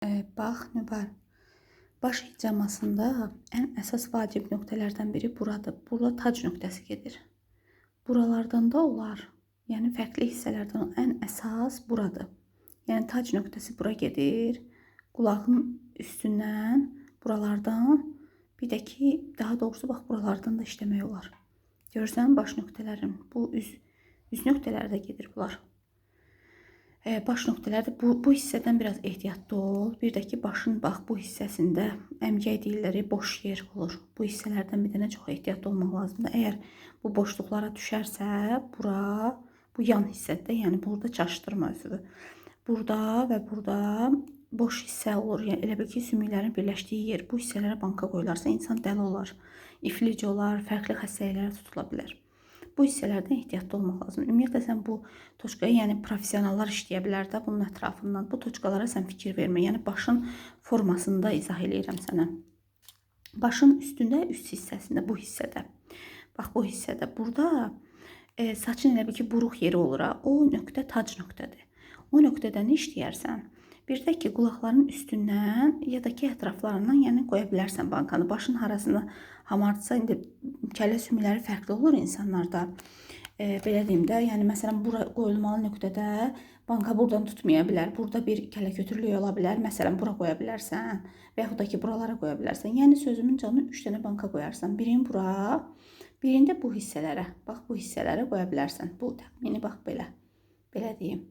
Bax, Nübar. Baş hiccamasında ən əsas vacib nöqtələrdən biri buradır. Burada tac nöqtəsi gedir. Buralardan da olar. Yəni fərqli hissələrdən ən əsas buradır. Yəni tac nöqtəsi bura gedir. Qulağın üstündən, buralardan, bir də ki, daha doğrusu bax buralardan da işləmək olar. Görürsən baş nöqtələrin, bu üz nöqtələri də gedir bunlar. Baş nöqtələri bu hissədən biraz ehtiyatlı ol. Bir də ki, başın bax bu hissəsində əmgək deyirləri boş yer olur. Bu hissələrdən bir dənə çox ehtiyatlı olmaq lazımdır. Əgər bu boşluqlara düşərsə, bura, bu yan hissədə, yəni burada çaşdırma özünü. Burada və burada boş hissə olur. Yəni elə bil ki, sümüklərin birləşdiyi yer. Bu hissələrə banka qoyularsa insan dəli olar, iflic olar, fərqli xəstəliklərə tutula bilər. Bu hissələrdən ehtiyatlı olmaq lazım. Ümumiyyətlə sən bu toçkaya, yəni professionallar işləyə bilər də bunun ətrafından. Bu toçkalara sən fikir vermə. Yəni başın formasında izah eləyirəm sənə. Başın üstündə, üst hissəsində, bu hissədə. Bax bu hissədə. Burada saçın elə bil ki, buruq yeri olur. O nöqtə tac nöqtədir. O nöqtədə nə işləyərsən? Bir də ki, qulaqların üstündən ya da ki, ətraflarından yəni qoya bilərsən bankanı. Başın harasını hamartsa, indi kəllə sümükləri fərqli olur insanlarda. Belə deyim də, yəni məsələn, bura qoyulmalı nöqtədə banka buradan tutmaya bilər. Burada bir kəllə götürülüyor ola bilər. Məsələn, bura qoya bilərsən və yaxud da ki, buralara qoya bilərsən. Yəni sözümün canı 3 dənə banka qoyarsan. Birini bura, birini də bu hissələrə. Bax, bu hissələrə qoya bilərsən. Bu təxmini bax belə. Belə deyim.